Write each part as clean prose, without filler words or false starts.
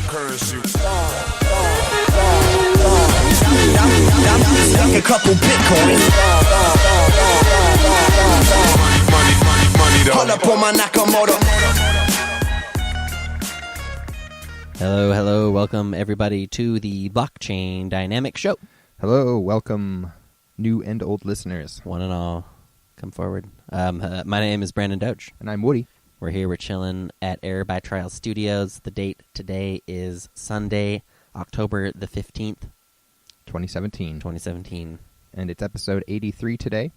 Currency. A couple Bitcoins. Money, Pull up on my Nakamoto. Hello, welcome everybody to the Blockchain Dynamic Show. Hello, welcome new and old listeners. One and all, come forward. My name is Brandon Doge. And I'm Woody. We're here, we're chilling at Error by Trial Studios. The date today is Sunday, October the 15th, 2017. And it's episode 83 today.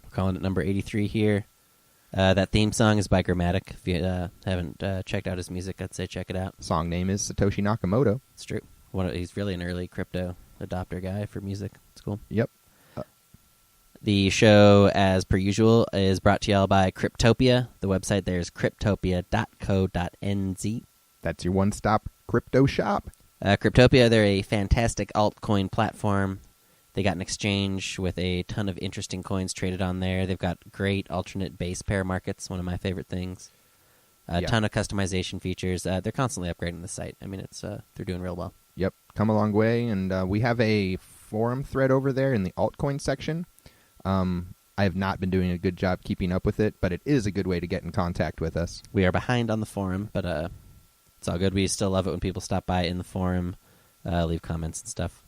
We're calling it number 83 here. That theme song is by Coimatic. If you haven't checked out his music, I'd say check it out. Song name is Satoshi Nakamoto. It's true. He's really an early crypto adopter guy for music. It's cool. Yep. The show, as per usual, is brought to y'all by Cryptopia. The website there is cryptopia.co.nz. That's your one-stop crypto shop. Cryptopia, they're a fantastic altcoin platform. They got an exchange with a ton of interesting coins traded on there. They've got great alternate base pair markets, one of my favorite things. A ton of customization features. They're constantly upgrading the site. I mean, it's they're doing real well. Yep, come a long way. And we have a forum thread over there in the altcoin section. I have not been doing a good job keeping up with it, but it is a good way to get in contact with us. We are behind on the forum, but it's all good. We still love it when people stop by in the forum, leave comments and stuff.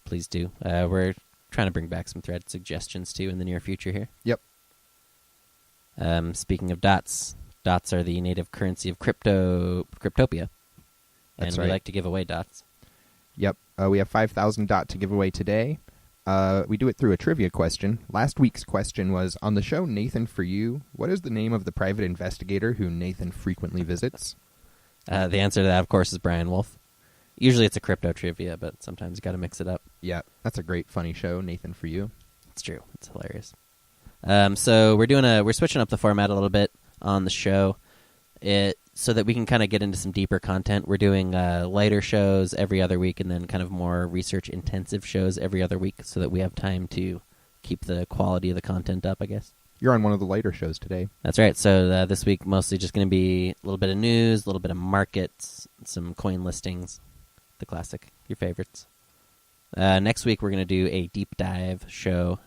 Please do. We're trying to bring back some thread suggestions, too, in the near future here. Yep. Speaking of dots are the native currency of Cryptopia. That's and right. We like to give away dots. Yep. We have 5,000 dot to give away today. We do it through a trivia question. Last week's question was, on the show Nathan For You, what is the name of the private investigator who Nathan frequently visits? The answer to that, of course, is Brian Wolf. Usually it's a crypto trivia, but sometimes you got to mix it up. Yeah, that's a great, funny show, Nathan For You. It's true. It's hilarious. So we're switching up the format a little bit on the show, so that we can kind of get into some deeper content. We're doing lighter shows every other week, and then kind of more research-intensive shows every other week, so that we have time to keep the quality of the content up, I guess. You're on one of the lighter shows today. That's right. So this week, mostly just going to be a little bit of news, a little bit of markets, some coin listings, the classic, your favorites. Next week, we're going to do a deep dive show.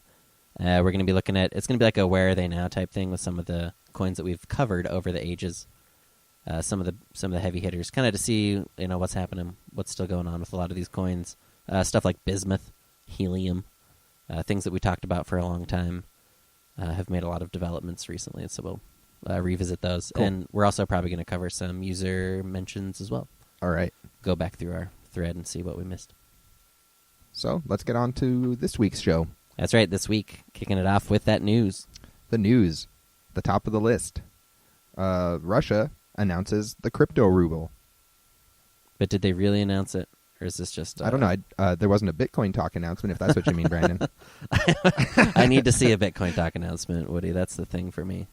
We're going to be looking at, it's going to be like a where are they now type thing with some of the coins that we've covered over the ages. Some of the heavy hitters, kind of to see what's happening, what's still going on with a lot of these coins. Stuff like bismuth, helium, things that we talked about for a long time, have made a lot of developments recently, so we'll revisit those. Cool. And we're also probably going to cover some user mentions as well. All right. Go back through our thread and see what we missed. So let's get on to this week's show. That's right. This week, kicking it off with that news. The news, the top of the list. Russia announces the crypto ruble. But did they really announce it? Or is this just... I don't know. There wasn't a Bitcoin talk announcement, if that's what you mean, Brandon. I need to see a Bitcoin talk announcement, Woody. That's the thing for me.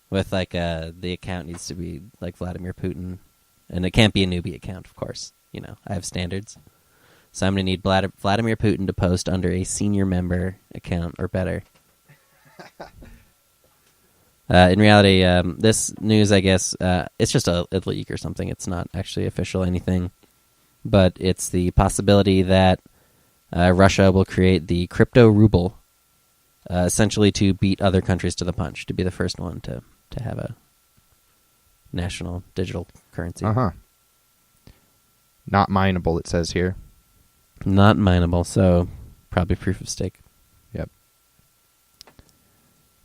With, the account needs to be, like, Vladimir Putin. And it can't be a newbie account, of course. I have standards. So I'm going to need Vladimir Putin to post under a senior member account or better. In reality, this news, I guess, it's just a leak or something. It's not actually official anything. But it's the possibility that Russia will create the crypto ruble, essentially to beat other countries to the punch, to be the first one to have a national digital currency. Uh-huh. Not mineable, it says here. Not mineable, so probably proof of stake. Yep.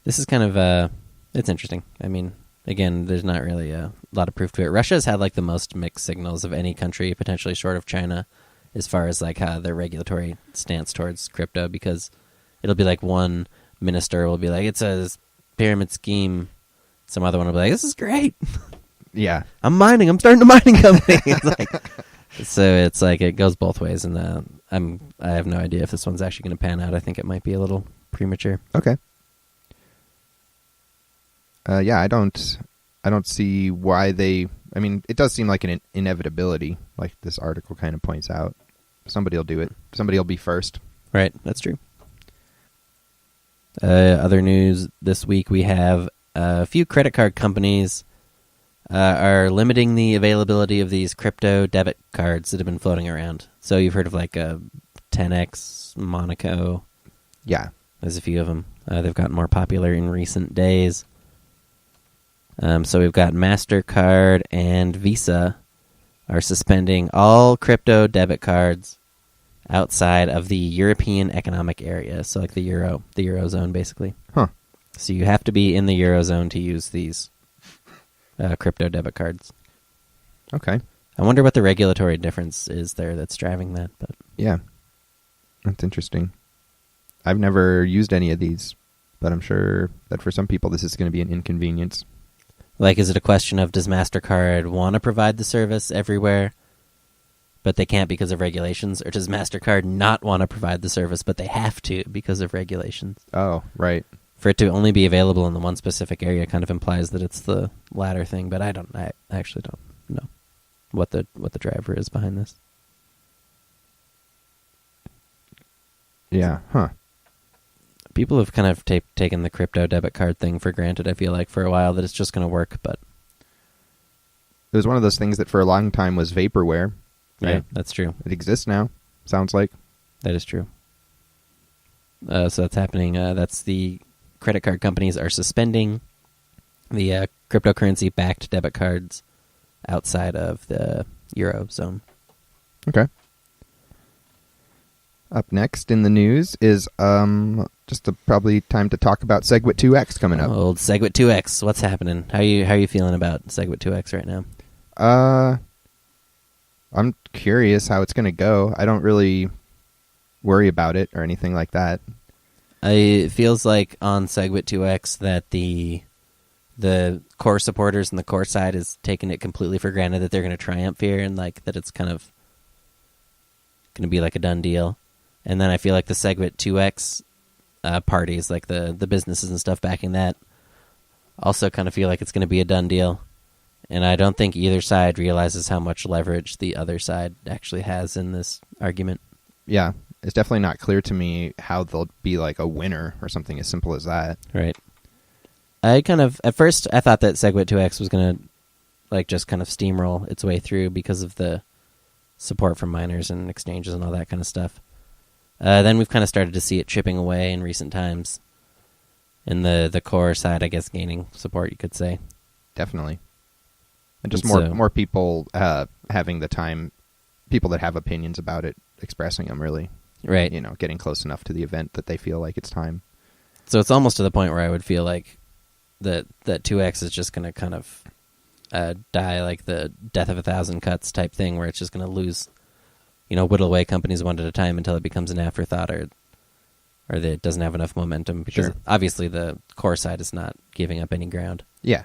This is kind of... it's interesting. I mean, again, there's not really a lot of proof to it. Russia's had the most mixed signals of any country, potentially short of China, as far as how their regulatory stance towards crypto, because it'll be one minister will be like, it's a pyramid scheme. Some other one will be like, this is great. Yeah. I'm starting a mining company. So it's it goes both ways, and I have no idea if this one's actually going to pan out. I think it might be a little premature. Okay. Yeah, I don't see why they... I mean, it does seem like an inevitability, like this article kind of points out. Somebody will do it. Somebody will be first. Right, that's true. Other news this week, we have a few credit card companies are limiting the availability of these crypto debit cards that have been floating around. So you've heard of like a 10x, Monaco. Yeah. There's a few of them. They've gotten more popular in recent days. So we've got MasterCard and Visa are suspending all crypto debit cards outside of the European Economic Area. So like the Eurozone, basically. Huh. So you have to be in the Eurozone to use these crypto debit cards. Okay. I wonder what the regulatory difference is there that's driving that. But Yeah. That's interesting. I've never used any of these, but I'm sure that for some people this is going to be an inconvenience. like, is it a question of does MasterCard want to provide the service everywhere, but they can't because of regulations? Or does MasterCard not want to provide the service, but they have to because of regulations? Oh, right. For it to only be available in the one specific area kind of implies that it's the latter thing, but I actually don't know what the driver is behind this. Yeah, huh. People have kind of taken the crypto debit card thing for granted, I feel like, for a while, that it's just going to work, but... It was one of those things that for a long time was vaporware. Right? Yeah, that's true. It exists now, sounds like. That is true. So that's happening. That's the credit card companies are suspending the cryptocurrency-backed debit cards outside of the Eurozone. Okay. Up next in the news is probably time to talk about SegWit 2X coming up. Old SegWit 2X. What's happening? How are you feeling about SegWit 2X right now? I'm curious how it's going to go. I don't really worry about it or anything like that. It feels like on SegWit 2X that the core supporters and the core side is taking it completely for granted that they're going to triumph here, and like that it's kind of going to be like a done deal. And then I feel like the SegWit 2X parties, like the businesses and stuff backing that, also kind of feel like it's going to be a done deal. And I don't think either side realizes how much leverage the other side actually has in this argument. Yeah, it's definitely not clear to me how they'll be like a winner or something as simple as that. Right. At first, I thought that SegWit 2X was going to like just kind of steamroll its way through because of the support from miners and exchanges and all that kind of stuff. Then we've kind of started to see it chipping away in recent times. And the core side, I guess, gaining support, you could say. Definitely. And just So- more people having the time, people that have opinions about it, expressing them really. Right. You know, getting close enough to the event that they feel like it's time. So it's almost to the point where I would feel like that 2X is just going to kind of die like the death of 1,000 cuts type thing, where it's just going to lose, whittle away companies one at a time until it becomes an afterthought or that it doesn't have enough momentum, because Sure. obviously the core side is not giving up any ground. Yeah.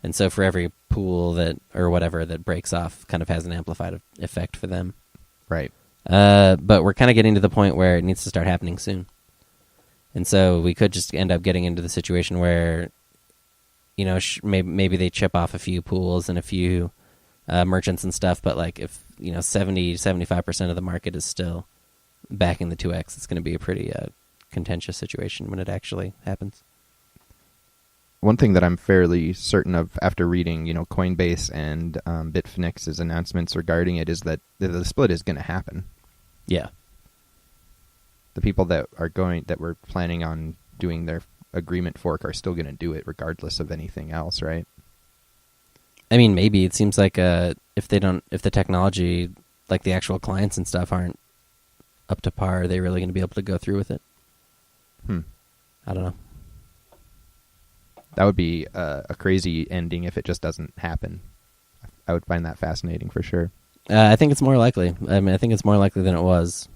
And so for every pool that or whatever that breaks off kind of has an amplified effect for them. Right. But we're kind of getting to the point where it needs to start happening soon. And so we could just end up getting into the situation where, maybe they chip off a few pools and a few merchants and stuff, but like if, 70-75% of the market is still backing the 2X, it's going to be a pretty contentious situation when it actually happens. One thing that I'm fairly certain of after reading, Coinbase and Bitfinex's announcements regarding it is that the split is going to happen. Yeah. The people that were planning on doing their agreement fork are still going to do it regardless of anything else, right? I mean, maybe it seems like if the technology, like the actual clients and stuff, aren't up to par, are they really going to be able to go through with it? I don't know. That would be a crazy ending if it just doesn't happen. I would find that fascinating for sure. I think it's more likely. I think it's more likely than it was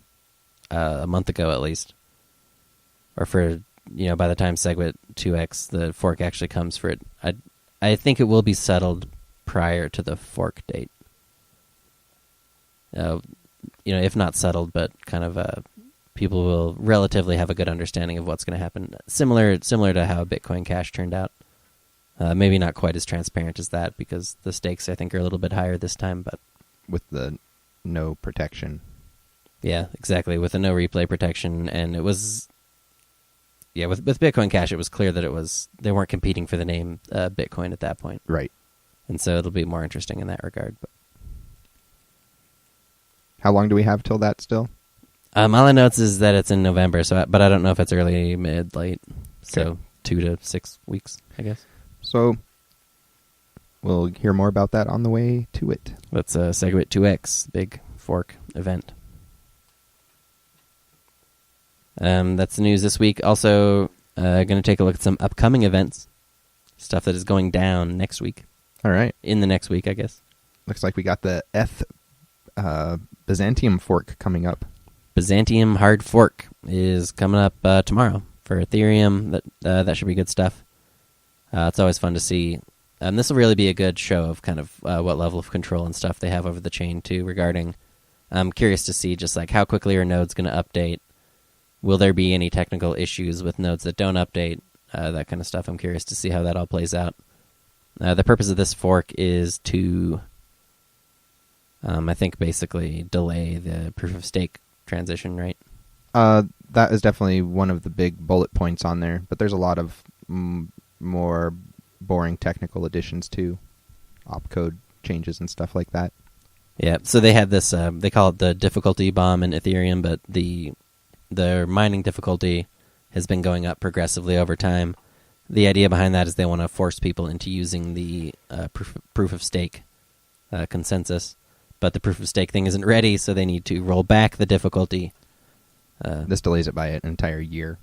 a month ago, at least. Or for, by the time SegWit 2X, the fork actually comes for it. I think it will be settled prior to the fork date. If not settled, but kind of people will relatively have a good understanding of what's going to happen. Similar to how Bitcoin Cash turned out. Maybe not quite as transparent as that, because the stakes, I think, are a little bit higher this time. But with the no protection. Yeah, exactly. With the no replay protection, and it was... Yeah, with Bitcoin Cash, it was clear that they weren't competing for the name Bitcoin at that point. Right. And so it'll be more interesting in that regard. But How long do we have till that still? all I know is that it's in November, but I don't know if it's early, mid, late. So Okay. 2 to 6 weeks, I guess. So we'll hear more about that on the way to it. That's SegWit 2X, big fork event. That's the news this week. Also, going to take a look at some upcoming events, stuff that is going down next week. All right. In the next week, I guess. Looks like we got the Eth Byzantium fork coming up. Byzantium hard fork is coming up tomorrow for Ethereum. That should be good stuff. It's always fun to see. This will really be a good show of kind of what level of control and stuff they have over the chain too. Regarding, I'm curious to see just like how quickly are nodes going to update. Will there be any technical issues with nodes that don't update? That kind of stuff. I'm curious to see how that all plays out. The purpose of this fork is to, I think, basically delay the proof of stake transition, right? That is definitely one of the big bullet points on there, but there's a lot of more boring technical additions too, opcode changes and stuff like that. Yeah, so they had this, they call it the difficulty bomb in Ethereum, but the mining difficulty has been going up progressively over time. The idea behind that is they want to force people into using the proof of stake consensus, but the proof of stake thing isn't ready, so they need to roll back the difficulty. This delays it by an entire year.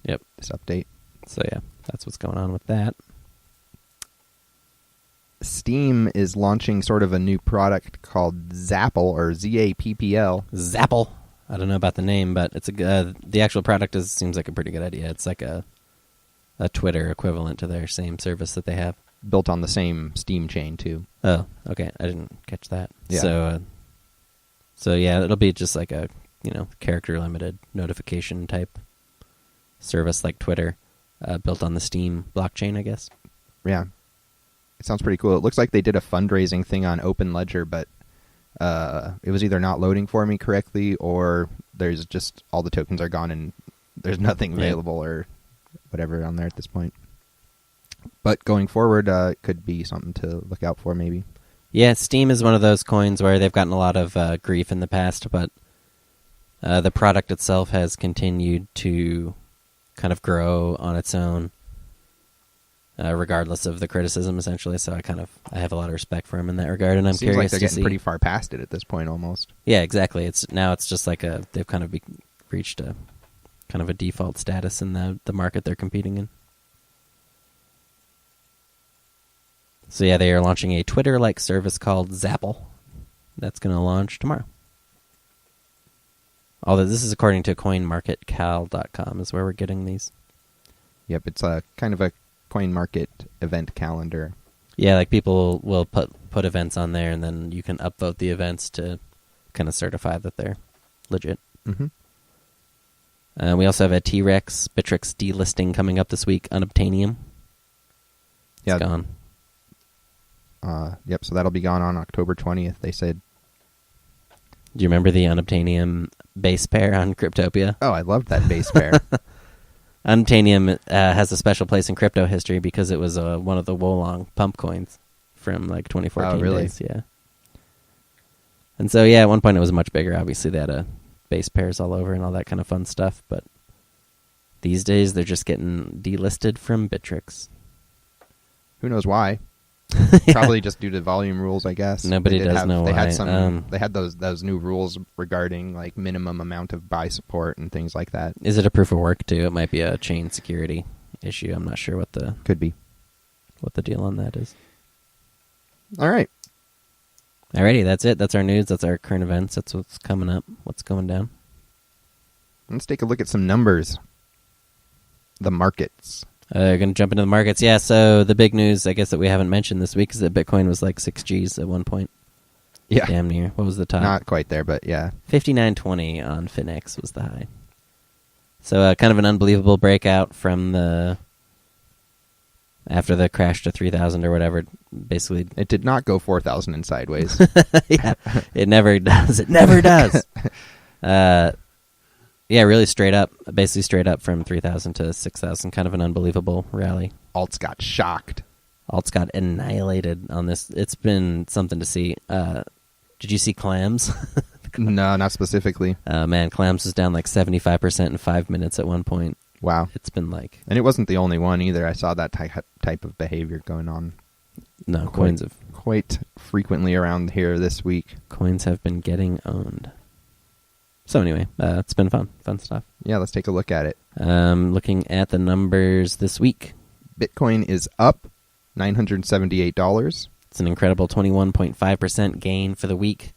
Yep. This update. So yeah, that's what's going on with that. Steam is launching sort of a new product called ZAPPL, or ZAPPL. ZAPPL. I don't know about the name, but it's the actual product seems like a pretty good idea. It's like a Twitter equivalent to their same service that they have. Built on the same Steam chain too. Oh, okay. I didn't catch that. Yeah. So yeah, it'll be just like a character limited notification type service like Twitter, built on the Steam blockchain, I guess. Yeah. It sounds pretty cool. It looks like they did a fundraising thing on OpenLedger, but it was either not loading for me correctly, or there's just all the tokens are gone and there's nothing available or whatever on there at this point. But going forward, it could be something to look out for, maybe. Yeah, Steam is one of those coins where they've gotten a lot of grief in the past, but the product itself has continued to kind of grow on its own, regardless of the criticism, essentially. So I have a lot of respect for them in that regard, and I'm Seems curious like they're to getting see. pretty far past it at this point, almost. Yeah, exactly. It's just like they've kind of reached a kind of a default status in the market they're competing in. So yeah, they are launching a Twitter-like service called ZAPPL. That's going to launch tomorrow. Although this is according to CoinMarketCal.com is where we're getting these. Yep, it's a kind of a coin market event calendar. Yeah, like people will put events on there, and then you can upvote the events to kind of certify that they're legit. Mm-hmm. We also have a Trex, Bittrex delisting coming up this week, Unobtainium. It's gone. Yep, so that'll be gone on October 20th, they said. Do you remember the Unobtainium base pair on Cryptopia? Oh, I loved that base pair. Unobtainium has a special place in crypto history because it was one of the Wolong pump coins from like 2014 Oh, really? days. Yeah. And so, yeah, at one point it was much bigger. Obviously, they had base pairs all over and all that kind of fun stuff. But these days, they're just getting delisted from Bittrex. Who knows why? Yeah. Probably just due to volume rules, I guess. Nobody does know they why. Had some. They had those new rules regarding like minimum amount of buy support and things like that. Is it a proof of work too? It might be a chain security issue. I'm not sure what the deal on that is. All right. Alrighty, that's it. That's our news. That's our current events. That's what's coming up. What's going down. Let's take a look at some numbers. The markets. Going to jump into the markets. Yeah, so the big news, I guess, that we haven't mentioned this week is that Bitcoin was like 6 Gs at one point. Yeah. Damn near. What was the top? Not quite there, but yeah. 59.20 on Finex was the high. So kind of an unbelievable breakout from after the crash to 3,000 or whatever. Basically, It did not go 4,000 and sideways. yeah, it never does. It never does. Yeah, really basically straight up from 3,000 to 6,000. Kind of an unbelievable rally. Alts got shocked. Alts got annihilated on this. It's been something to see. Did you see Clams? No, not specifically. Man, Clams was down like 75% in 5 minutes at one point. Wow. It's been like... And it wasn't the only one either. I saw that type of behavior going on. No, quite frequently around here this week. Coins have been getting owned. So anyway, it's been fun stuff. Yeah, let's take a look at it. Looking at the numbers this week. Bitcoin is up $978. It's an incredible 21.5% gain for the week.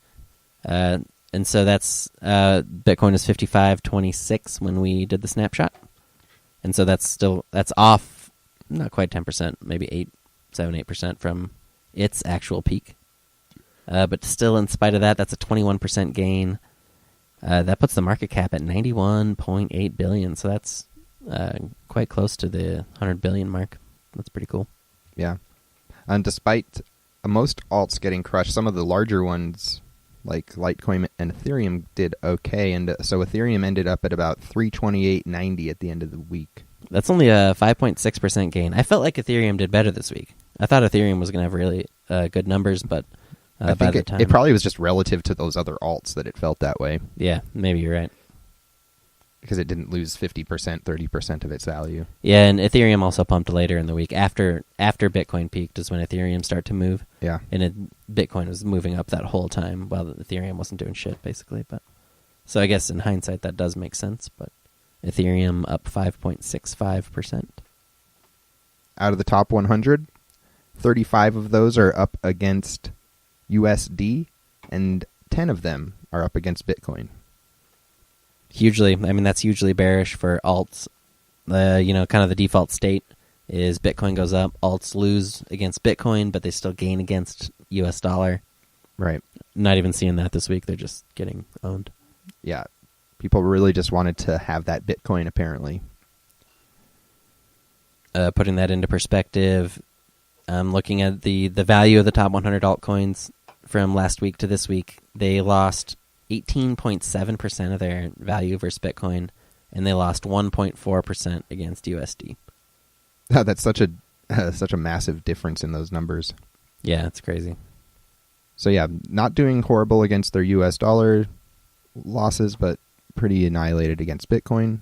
And so that's Bitcoin is 55.26 when we did the snapshot. And so that's off not quite 10%, maybe 8% from its actual peak. But still, in spite of that, that's a 21% gain. That puts the market cap at $91.8 billion. So that's quite close to the $100 billion mark. That's pretty cool. Yeah. And despite most alts getting crushed, some of the larger ones like Litecoin and Ethereum did okay. And so Ethereum ended up at about 328.90 at the end of the week. That's only a 5.6% gain. I felt like Ethereum did better this week. I thought Ethereum was going to have really good numbers, but I think it probably was just relative to those other alts that it felt that way. Yeah, maybe you're right. Because it didn't lose 50%, 30% of its value. Yeah, and Ethereum also pumped later in the week. After Bitcoin peaked is when Ethereum started to move. Yeah. And Bitcoin was moving up that whole time while Ethereum wasn't doing shit, basically. But so I guess in hindsight that does make sense, but Ethereum up 5.65%. Out of the top 100, 35 of those are up against USD, and 10 of them are up against Bitcoin. That's hugely bearish for alts. Kind of the default state is Bitcoin goes up, alts lose against Bitcoin, but they still gain against US dollar. Right. Not even seeing that this week. They're just getting owned. Yeah. People really just wanted to have that Bitcoin, apparently. Putting that into perspective, looking at the value of the top 100 altcoins from last week to this week, they lost 18.7% of their value versus Bitcoin, and they lost 1.4% against USD. That's such a massive difference in those numbers. Yeah, it's crazy. So yeah, not doing horrible against their US dollar losses, but pretty annihilated against Bitcoin.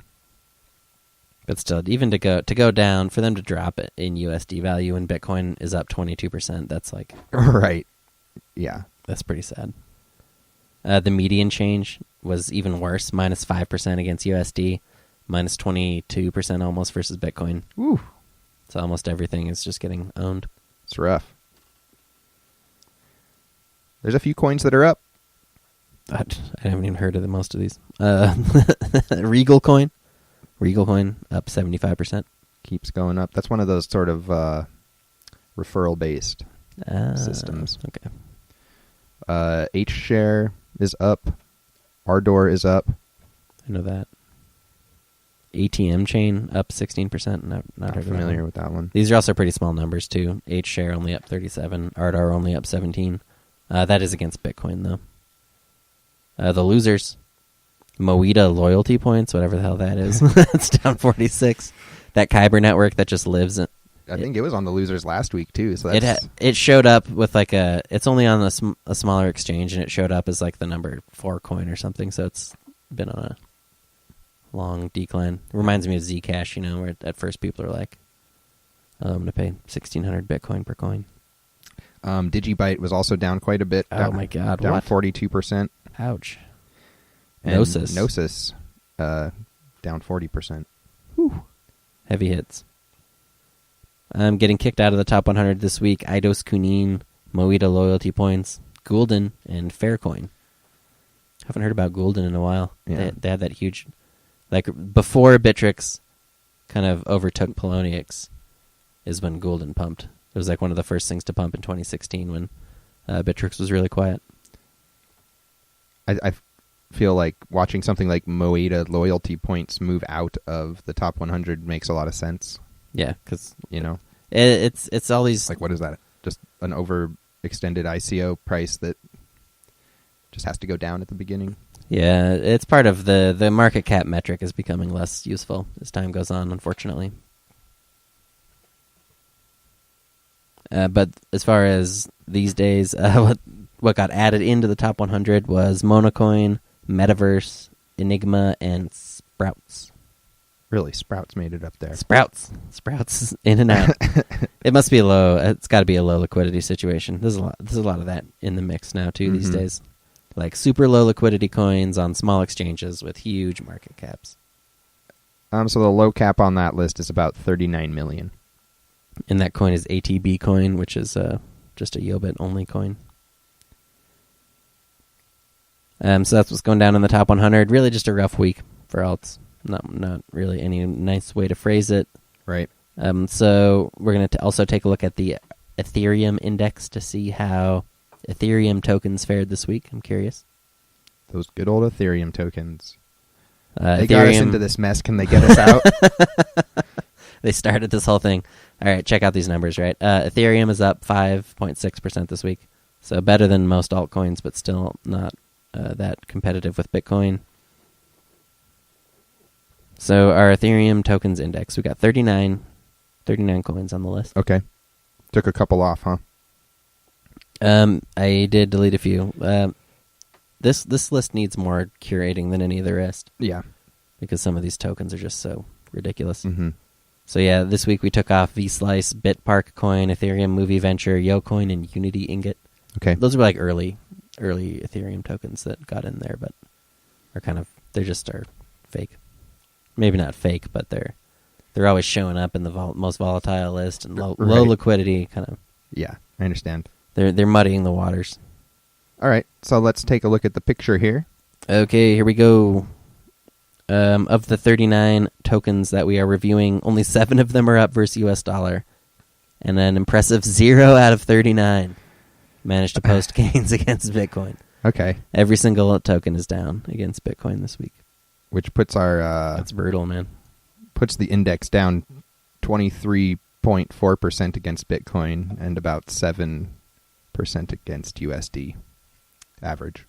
But still, even to go down, for them to drop it in USD value and Bitcoin is up 22%, that's like... Right. Yeah. That's pretty sad. The median change was even worse, minus 5% against USD, minus 22% almost versus Bitcoin. Ooh. So almost everything is just getting owned. It's rough. There's a few coins that are up. I haven't even heard of most of these. Regal Coin up 75%. Keeps going up. That's one of those sort of referral-based systems. Okay. H-Share is up. Ardor is up. I know that. ATM Chain up 16%. Not heard familiar of with that one. These are also pretty small numbers too. H-Share only up 37. Ardor only up 17. That is against Bitcoin though. The losers, Moeda loyalty points, whatever the hell that is. It's down 46. That Kyber network that just lives in... I think it was on the losers last week too. So that's... It showed up with like it's only on a smaller exchange, and it showed up as like the number 4 coin or something. So it's been on a long decline. It reminds me of Zcash, where at first people are like, I'm going to pay 1,600 Bitcoin per coin. Digibyte was also down quite a bit. Oh my God! Down what? 42%. Ouch. And Gnosis, down 40%. Whew. Heavy hits. I'm getting kicked out of the top 100 this week. Eidos Kunin, Moeda loyalty points, Gulden, and Faircoin. Haven't heard about Gulden in a while. Yeah. They had that huge, like before Bittrex kind of overtook Poloniex, is when Gulden pumped. It was like one of the first things to pump in 2016 when Bittrex was really quiet. I feel like watching something like Moeda loyalty points move out of the top 100 makes a lot of sense. Yeah, because it's all these, like, what is that? Just an overextended ICO price that just has to go down at the beginning. Yeah, it's part of the market cap metric is becoming less useful as time goes on, unfortunately. But as far as these days, what got added into the top 100 was Monocoin, Metaverse, Enigma, and Sprouts. Really, Sprouts made it up there. Sprouts in and out. It must be low. It's got to be a low liquidity situation. There's a lot of that in the mix now too these days. Like super low liquidity coins on small exchanges with huge market caps. So the low cap on that list is about 39 million. And that coin is ATBcoin, which is just a Yobit only coin. So that's what's going down in the top 100. Really just a rough week for alts. Not really any nice way to phrase it. Right. So we're going to also take a look at the Ethereum Index to see how Ethereum tokens fared this week. I'm curious. Those good old Ethereum tokens. Ethereum They got us into this mess. Can they get us out? They started this whole thing. All right, check out these numbers, right? Ethereum is up 5.6% this week. So better than most altcoins, but still not that competitive with Bitcoin. So our Ethereum tokens index, we got 39 coins on the list. Okay. Took a couple off, huh? I did delete a few. This list needs more curating than any of the rest. Yeah. Because some of these tokens are just so ridiculous. Mm-hmm. So yeah, this week we took off VSlice, BitParkCoin, Ethereum Movie Venture, YoCoin, and Unity Ingot. Okay. Those were like early Ethereum tokens that got in there, but they just are fake. Maybe not fake, but they're always showing up in the most volatile list and low liquidity kind of. Yeah, I understand. They're muddying the waters. All right, so let's take a look at the picture here. Okay, here we go. Of the 39 tokens that we are reviewing, only 7 of them are up versus US dollar. And an impressive 0 out of 39 managed to post gains against Bitcoin. Okay. Every single token is down against Bitcoin this week. Which puts our... That's brutal, man. Puts the index down 23.4% against Bitcoin and about 7% against USD average.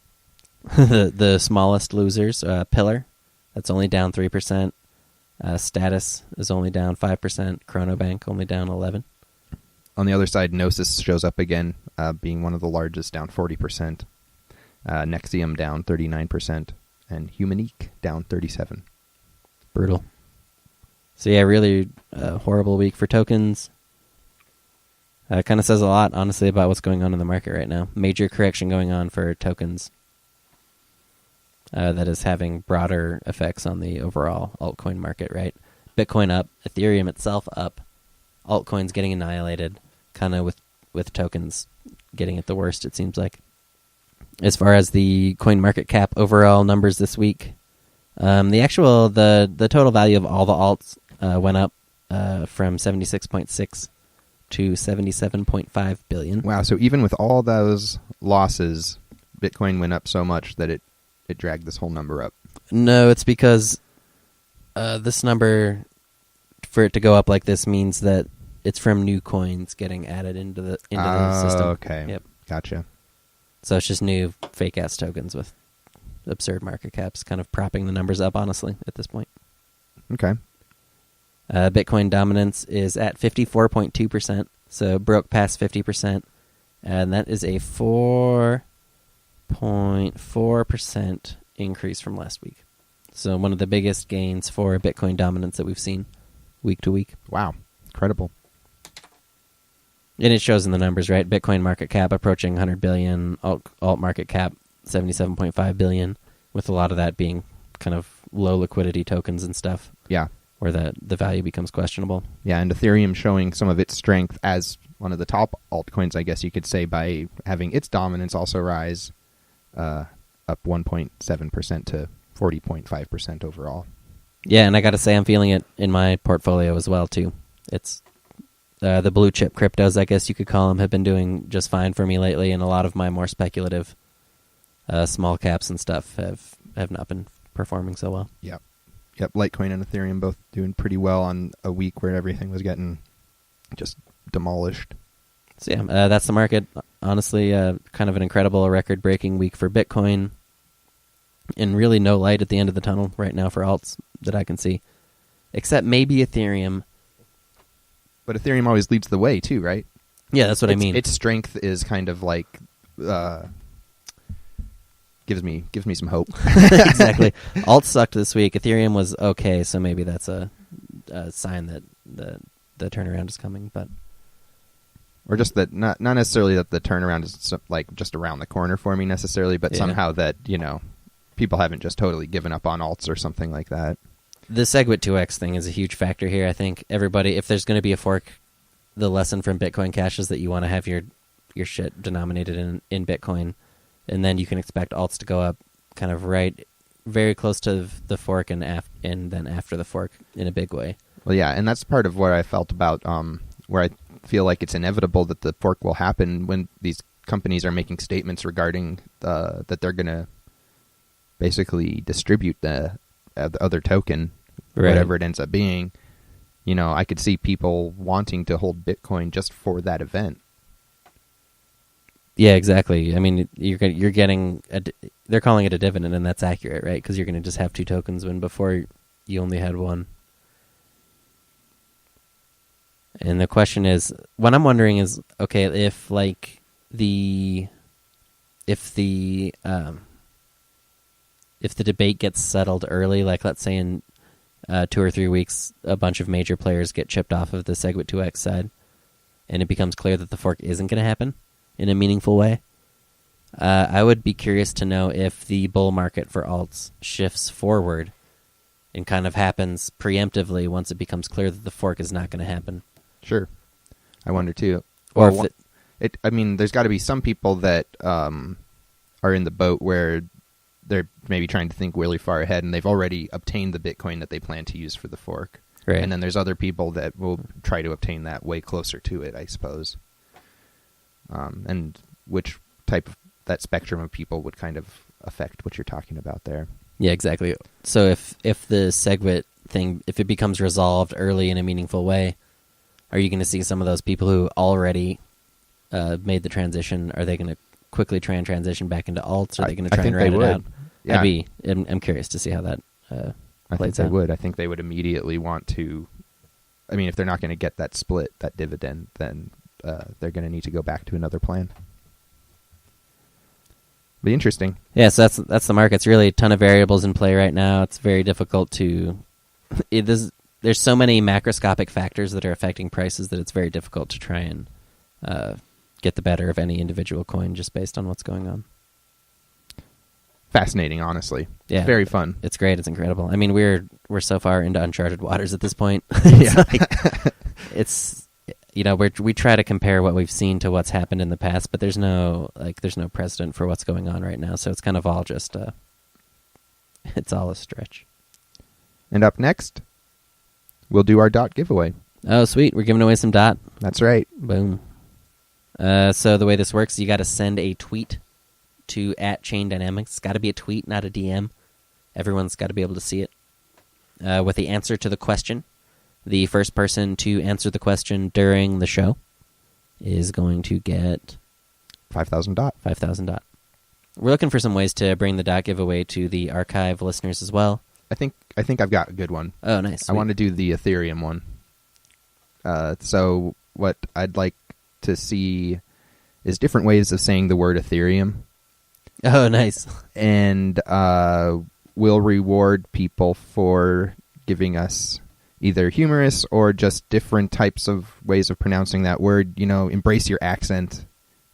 The smallest losers, Pillar, that's only down 3%. Status is only down 5%. Chronobank only down 11%. On the other side, Gnosis shows up again, being one of the largest, down 40%. Nexium down 39%. And Humanique down 37%. Brutal. So yeah, really horrible week for tokens. Kind of says a lot, honestly, about what's going on in the market right now. Major correction going on for tokens. That is having broader effects on the overall altcoin market, right? Bitcoin up, Ethereum itself up, altcoins getting annihilated, kind of with tokens getting it the worst, it seems like. As far as the coin market cap overall numbers this week, the total value of all the alts went up from 76.6 to 77.5 billion. Wow, so even with all those losses, Bitcoin went up so much that it dragged this whole number up. No, it's because this number, for it to go up like this, means that it's from new coins getting added into the system. Okay. Yep. Gotcha. So it's just new fake-ass tokens with absurd market caps kind of propping the numbers up, honestly, at this point. Okay. Bitcoin dominance is at 54.2%, so broke past 50%, and that is a 4.4% increase from last week. So one of the biggest gains for Bitcoin dominance that we've seen week to week. Wow. Incredible. And it shows in the numbers, right? Bitcoin market cap approaching 100 billion, alt market cap 77.5 billion, with a lot of that being kind of low liquidity tokens and stuff. Yeah. Where the value becomes questionable. Yeah, and Ethereum showing some of its strength as one of the top altcoins, I guess you could say, by having its dominance also rise up 1.7% to 40.5% overall. Yeah, and I got to say I'm feeling it in my portfolio as well, too. It's the blue chip cryptos, I guess you could call them, have been doing just fine for me lately, and a lot of my more speculative small caps and stuff have not been performing so well. Yep. Litecoin and Ethereum both doing pretty well on a week where everything was getting just demolished. So yeah, that's the market. Honestly, kind of an incredible record-breaking week for Bitcoin, and really no light at the end of the tunnel right now for alts that I can see, except maybe Ethereum. But Ethereum always leads the way too, right? Yeah, that's what I mean. Its strength is kind of like gives me some hope. Exactly. Alt sucked this week. Ethereum was okay, so maybe that's a sign that the turnaround is coming. But or just that not necessarily that the turnaround is like just around the corner for me necessarily, but somehow that people haven't just totally given up on alts or something like that. The SegWit 2x thing is a huge factor here. I think everybody, if there's going to be a fork, the lesson from Bitcoin Cash is that you want to have your shit denominated in Bitcoin, and then you can expect alts to go up kind of right, very close to the fork and then after the fork in a big way. Well, yeah, and that's part of what I felt about where I feel like it's inevitable that the fork will happen when these companies are making statements regarding that they're going to basically distribute the other token, right, whatever it ends up being. I could see people wanting to hold Bitcoin just for that event. Yeah, exactly. I mean, you're getting they're calling it a dividend, and that's accurate, right? Because you're going to just have two tokens when before you only had one. And the question is, what I'm wondering is, okay, if the debate gets settled early, like let's say in 2 or 3 weeks, a bunch of major players get chipped off of the SegWit 2x side, and it becomes clear that the fork isn't going to happen in a meaningful way, I would be curious to know if the bull market for alts shifts forward and kind of happens preemptively once it becomes clear that the fork is not going to happen. Sure. I wonder too. Or well, there's got to be some people that are in the boat where they're maybe trying to think really far ahead, and they've already obtained the Bitcoin that they plan to use for the fork. Right. And then there's other people that will try to obtain that way closer to it, I suppose. And which type of that spectrum of people would kind of affect what you're talking about there. Yeah, exactly. So if the SegWit thing, if it becomes resolved early in a meaningful way, are you going to see some of those people who already made the transition? Are they going to quickly try and transition back into alts? Or are they going to try and ride it out? Yeah. I'm curious to see how that I think plays they out. would. I think they would immediately want to. I mean, if they're not going to get that split, that dividend, then they're going to need to go back to another plan. Be interesting. Yeah, so that's the market. It's really a ton of variables in play right now. It's very difficult to. There's so many macroscopic factors that are affecting prices that it's very difficult to try and get the better of any individual coin just based on what's going on. Fascinating, honestly. Yeah, very fun. It's great. It's incredible. I mean, we're so far into uncharted waters at this point. Yeah, it's we try to compare what we've seen to what's happened in the past, but there's no precedent for what's going on right now. So it's kind of all just it's all a stretch. And up next, we'll do our DOT giveaway. Oh, sweet! We're giving away some DOT. That's right. Boom. So the way this works, you got to send a tweet to @ChainDynamics. It's got to be a tweet, not a DM. Everyone's got to be able to see it. With the answer to the question. The first person to answer the question during the show is going to get 5,000 DOT. 5,000 DOT. We're looking for some ways to bring the DOT giveaway to the archive listeners as well. I think I've got a good one. Oh, nice. Sweet. I want to do the Ethereum one. So what I'd like to see is different ways of saying the word Ethereum. Oh, nice. And we'll reward people for giving us either humorous or just different types of ways of pronouncing that word. Embrace your accent.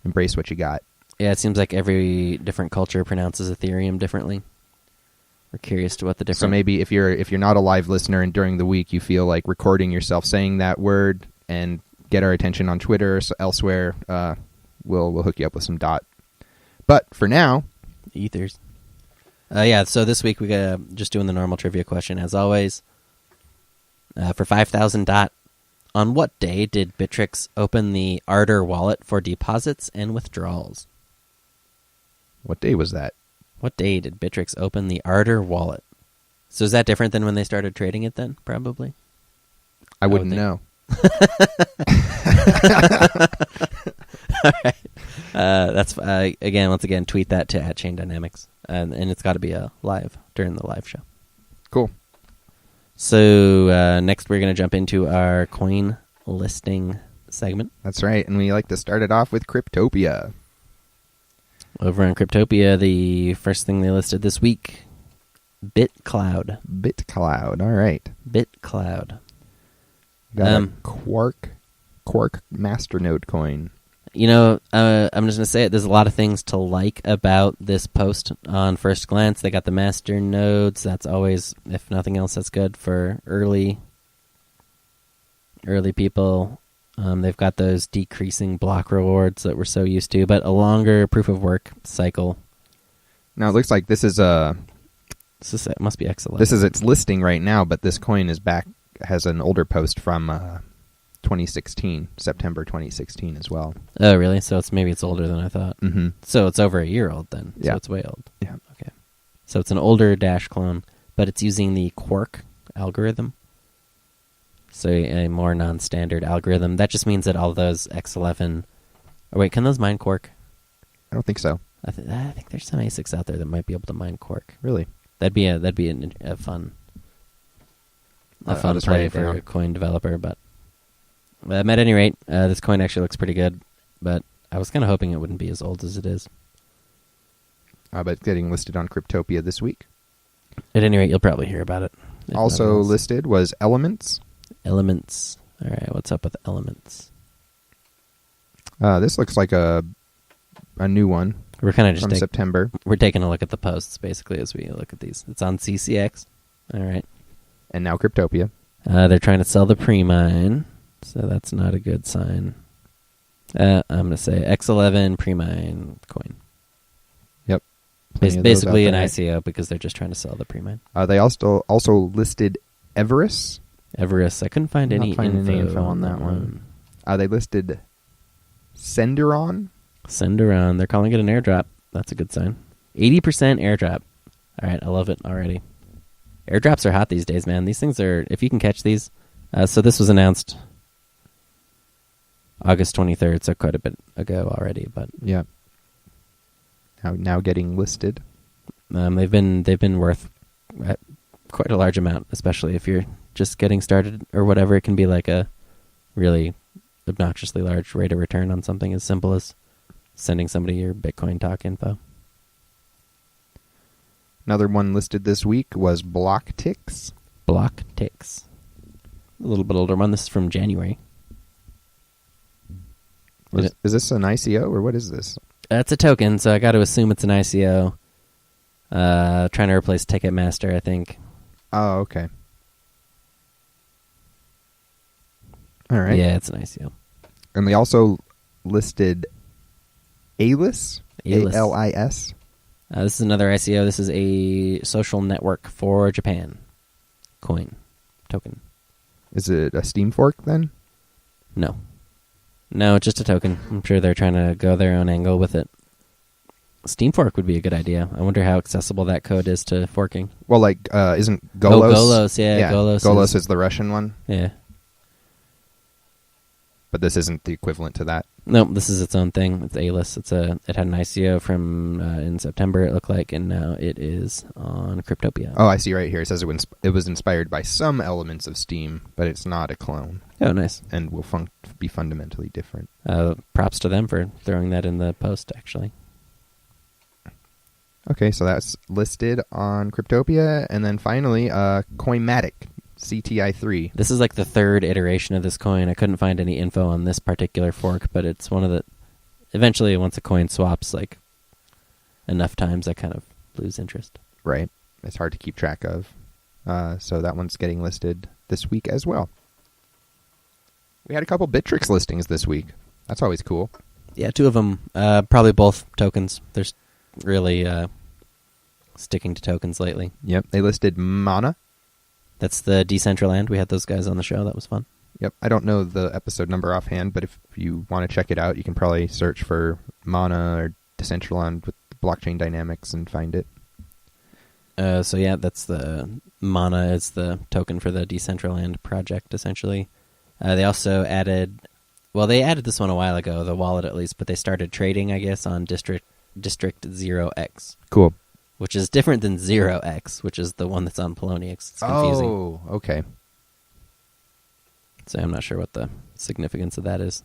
Embrace what you got. Yeah, it seems like every different culture pronounces Ethereum differently. We're curious to what the different... So maybe if you're not a live listener and during the week you feel like recording yourself saying that word and get our attention on Twitter or elsewhere, we'll hook you up with some DOT. But for now... Ethers. Yeah, so this week we got just doing the normal trivia question as always. For 5,000 DOT, on what day did Bittrex open the Ardor wallet for deposits and withdrawals? What day was that? What day did Bittrex open the Ardor wallet? So is that different than when they started trading it then, probably? I wouldn't know. All right. That's once again, tweet that to @ChainDynamics. And it's got to be during the live show. Cool. So next we're going to jump into our coin listing segment. That's right, and we like to start it off with Cryptopia. Over on Cryptopia, the first thing they listed this week, Bitcloud. Bitcloud, all right. Bitcloud. Got a Quark Masternode coin. You know, I'm just going to say it. There's a lot of things to like about this post on first glance. They got the master nodes. That's always, if nothing else, that's good for early people. They've got those decreasing block rewards that we're so used to, but a longer proof of work cycle. Now, it looks like this is it must be XLF. This is its listing right now, but this coin is back, has an older post from 2016, September 2016 as well. Oh, really? So maybe it's older than I thought. Mm-hmm. So it's over a year old then. Yeah. So it's way old. Yeah. Okay. So it's an older Dash clone, but it's using the Quark algorithm. So a more non-standard algorithm. That just means that all those X11... Oh, wait, can those mine Quark? I don't think so. I think there's some ASICs out there that might be able to mine Quark. Really? That'd be a fun I'll just play write it for down. a coin developer, but at any rate, this coin actually looks pretty good, but I was kind of hoping it wouldn't be as old as it is. But getting listed on Cryptopia this week. At any rate, you'll probably hear about it. if Also nothing else. listed was Elements. Elements. All right, what's up with Elements? This looks like a new one We're kind of just from September. we're taking a look at the posts basically as we look at these. It's on CCX. All right. And now Cryptopia. They're trying to sell the pre-mine, so that's not a good sign. I'm going to say X11 pre-mine coin. Yep. It's Plenty of those basically out an there. ICO because they're just trying to sell the pre-mine. They also listed Everus. Everus. I couldn't find any info on that one. They listed Senderon. Senderon. They're calling it an airdrop. That's a good sign. 80% airdrop. All right, I love it already. Airdrops are hot these days, man. These things are, if you can catch these. So this was announced August 23rd, so quite a bit ago already. But Yeah. Now getting listed. they've been worth quite a large amount, especially if you're just getting started or whatever. It can be like a really obnoxiously large rate of return on something as simple as sending somebody your Bitcoin talk info. Another one listed this week was Blocktix. Blocktix. A little bit older one. This is from January. Is this an ICO or what is this? It's a token, so I got to assume it's an ICO. Trying to replace Ticketmaster, I think. Oh, okay. All right. Yeah, it's an ICO. And they also listed ALIS. ALIS. ALIS. This is another ICO. This is a social network for Japan coin token. Is it a Steam fork then? No, it's just a token. I'm sure they're trying to go their own angle with it. Steam fork would be a good idea. I wonder how accessible that code is to forking. Well, isn't Golos? Oh, Golos, yeah. Golos is the Russian one. Yeah. But this isn't the equivalent to that. No, this is its own thing. It's ALIS. It had an ICO from in September, it looked like, and now it is on Cryptopia. Oh, I see right here. It says it was inspired by some elements of Steam, but it's not a clone. Oh, nice. And will be fundamentally different. Props to them for throwing that in the post, actually. Okay, so that's listed on Cryptopia. And then finally, Coimatic, CTI3. This is like the third iteration of this coin. I couldn't find any info on this particular fork, but it's one of the... Eventually, once a coin swaps, enough times, I kind of lose interest. Right. It's hard to keep track of. So that one's getting listed this week as well. We had a couple Bittrex listings this week. That's always cool. Yeah, two of them. Probably both tokens. They're really sticking to tokens lately. Yep. They listed Mana. That's the Decentraland. We had those guys on the show. That was fun. Yep. I don't know the episode number offhand, but if you want to check it out, you can probably search for Mana or Decentraland with blockchain dynamics and find it. So yeah, that's the Mana is the token for the Decentraland project, essentially. They also added, they added this one a while ago, the wallet at least, but they started trading, I guess, on District 0x. Cool. Which is different than 0x, which is the one that's on Poloniex. It's confusing. Oh, okay. So I'm not sure what the significance of that is.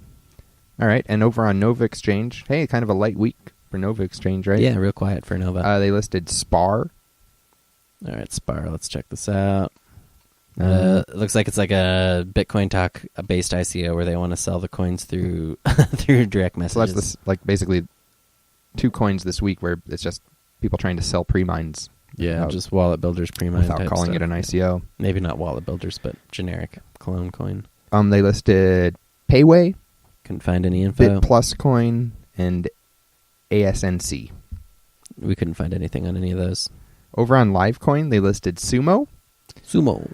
All right, and over on Novaexchage, hey, kind of a light week for Novaexchage, right? Yeah, real quiet for Nova. They listed Spar. All right, Spar. Let's check this out. It looks like it's like a Bitcoin talk based ICO where they want to sell the coins through through direct messages. So that's like basically 2 coins this week where it's just people trying to sell pre-mines. Yeah, just wallet builders pre-mine without type calling stuff. it an ICO. Maybe not wallet builders, but generic clone coin. They listed Payway, Couldn't find any info. Bitpluscoin, and Asnc. We couldn't find anything on any of those. Over on Livecoin, they listed Sumo. Sumo.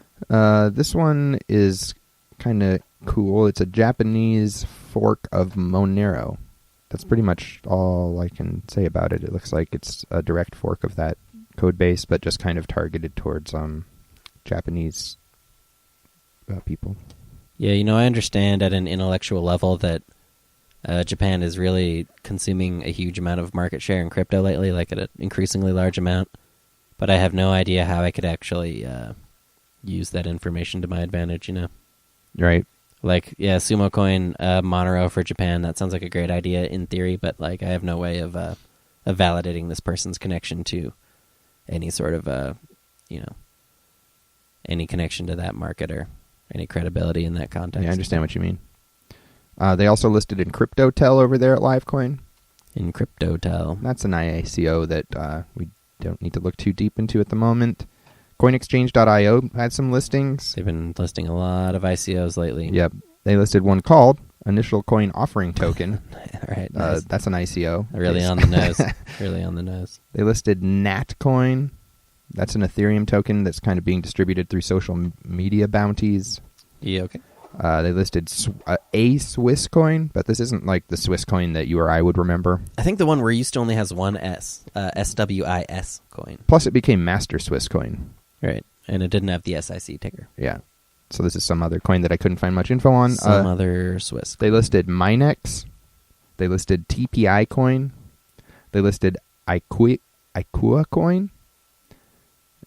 This one is kind of cool. It's a Japanese fork of Monero. That's pretty much all I can say about it. It looks like it's a direct fork of that code base, but just kind of targeted towards Japanese people. Yeah, I understand at an intellectual level that Japan is really consuming a huge amount of market share in crypto lately, like at an increasingly large amount. But I have no idea how I could actually use that information to my advantage, Right. Like, yeah, Sumo Coin, Monero for Japan, that sounds like a great idea in theory, but like I have no way of validating this person's connection to any sort of, any connection to that market or any credibility in that context. Yeah, I understand what you mean. They also listed Encryptotel over there at Livecoin. Encryptotel. That's an ICO that we don't need to look too deep into at the moment. CoinExchange.io had some listings. They've been listing a lot of ICOs lately. Yep. They listed one called Initial Coin Offering Token. Right. Nice. That's an ICO. Really on the nose. Really on the nose. They listed Natcoin. That's an Ethereum token that's kind of being distributed through social media bounties. Yeah, okay. They listed a Swiss coin, but this isn't like the Swiss coin that you or I would remember. I think the one we're used to only has one S, SWIS coin. Plus, it became Master Swiss coin. Right, and it didn't have the SIC ticker. Yeah. So this is some other coin that I couldn't find much info on. Some other Swiss. They listed MINEX. They listed TPICoin. They listed AkuyaCoin.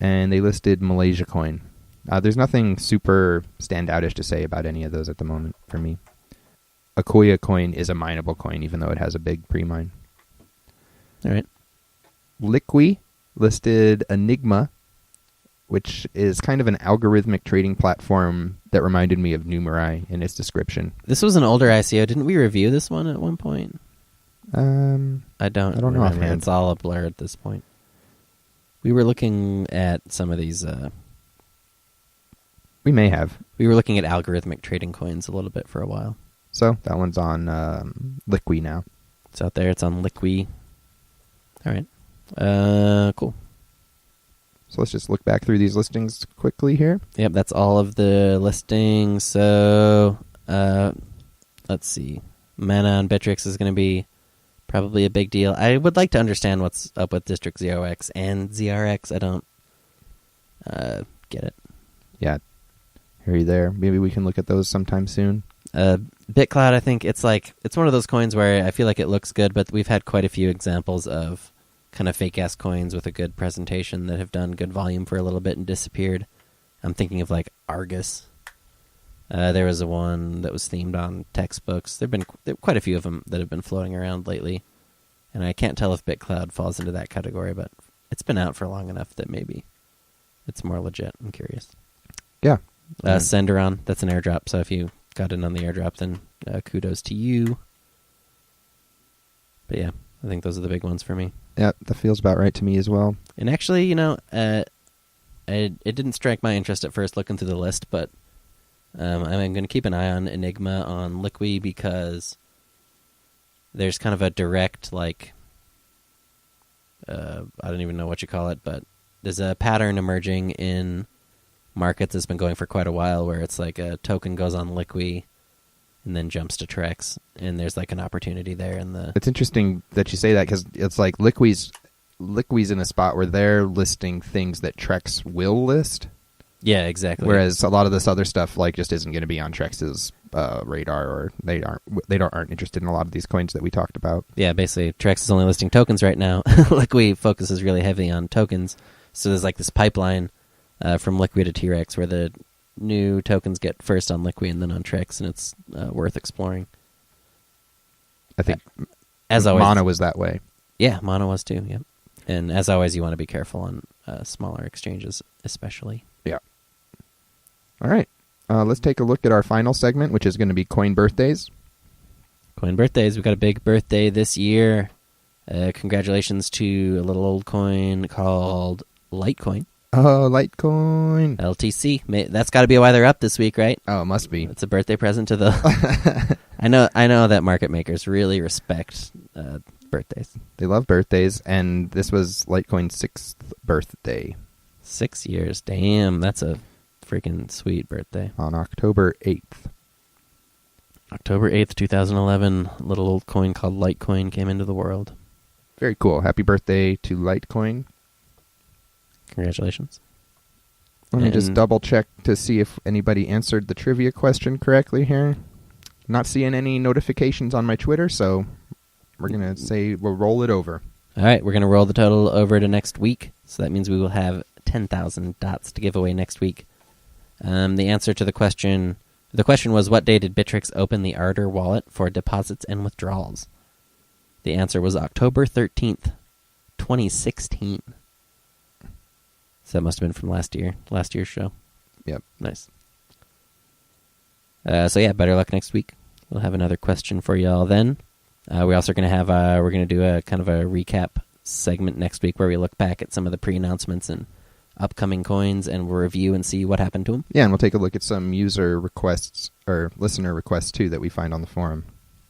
And they listed MalaysiaCoin. There's nothing super standoutish to say about any of those at the moment for me. AkuyaCoin is a mineable coin, even though it has a big pre-mine. All right. Liqui listed Enigma, which is kind of an algorithmic trading platform that reminded me of Numerai in its description. This was an older ICO. Didn't we review this one at one point? I don't know remember. offhand. It's all a blur at this point. We were looking at some of these... We may have. We were looking at algorithmic trading coins a little bit for a while. So that one's on Liqui now. It's out there. It's on Liqui. All right. Cool. So let's just look back through these listings quickly here. Yep, that's all of the listings. So let's see. Mana on Bittrex is going to be probably a big deal. I would like to understand what's up with District 0x and ZRX. I don't get it. Yeah. Hear you there. Maybe we can look at those sometime soon. Bitcloud, I think it's one of those coins where I feel like it looks good, but we've had quite a few examples of kind of fake-ass coins with a good presentation that have done good volume for a little bit and disappeared. I'm thinking of like Argus. There was one that was themed on textbooks. There are quite a few of them that have been floating around lately, and I can't tell if Bitcloud falls into that category, but it's been out for long enough that maybe it's more legit. I'm curious. Yeah. Senderon, that's an airdrop, so if you got in on the airdrop, then kudos to you. But yeah, I think those are the big ones for me. Yeah, that feels about right to me as well. And actually, it didn't strike my interest at first looking through the list, but I'm going to keep an eye on Enigma on Liqui because there's kind of a direct, like, I don't even know what you call it, but there's a pattern emerging in markets that's been going for quite a while where it's like a token goes on Liqui and then jumps to Trex, and there's like an opportunity there in the... It's interesting that you say that because it's like Liqui's in a spot where they're listing things that Trex will list. Yeah, exactly. Whereas a lot of this other stuff like just isn't going to be on Trex's radar, or they aren't interested in a lot of these coins that we talked about. Yeah, basically Trex is only listing tokens right now. Liqui focuses really heavily on tokens, so there's like this pipeline from Liqui to Trex where the new tokens get first on Liqui and then on Trex, and it's worth exploring. I think As always, Mono was that way. Yeah, Mono was too. Yep. And as always, you want to be careful on smaller exchanges, especially. Yeah. All right. Let's take a look at our final segment, which is going to be coin birthdays. Coin birthdays. We've got a big birthday this year. Congratulations to a little old coin called Litecoin. Oh, Litecoin. LTC. That's got to be why they're up this week, right? Oh, it must be. It's a birthday present to the... I know that market makers really respect birthdays. They love birthdays, and this was Litecoin's 6th birthday. 6 years. Damn, that's a freaking sweet birthday. On October 8th. October 8th, 2011, a little old coin called Litecoin came into the world. Very cool. Happy birthday to Litecoin. Congratulations. Let me just double check to see if anybody answered the trivia question correctly here. Not seeing any notifications on my Twitter, so we're going to say we'll roll it over. All right, we're going to roll the total over to next week. So that means we will have 10,000 dots to give away next week. The answer to the question was, what day did Bittrex open the Ardor wallet for deposits and withdrawals? The answer was October 13th, 2016. So that must have been from last year's show. Yep. Nice. So yeah, better luck next week. We'll have another question for y'all then. We're also going to have we're going to do a kind of a recap segment next week where we look back at some of the pre-announcements and upcoming coins and we'll review and see what happened to them. Yeah, and we'll take a look at some user requests or listener requests too that we find on the forum.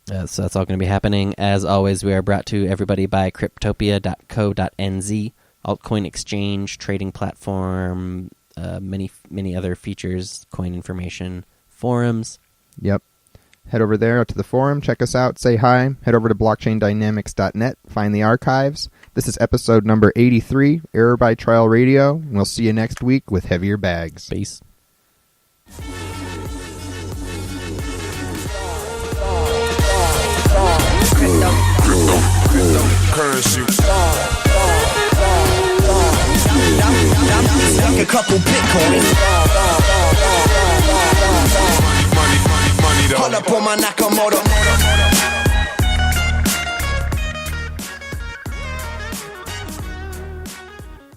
So that's all going to be happening. As always, we are brought to everybody by Cryptopia.co.nz, altcoin exchange, trading platform, many other features, coin information, forums. Yep. Head over there to the forum, check us out, say hi. Head over to blockchaindynamics.net, find the archives. This is episode number 83, Error by Trial Radio. We'll see you next week with heavier bags. Peace. Currency. Like a couple Bitcoins. Money, Pull up on my Nakamoto.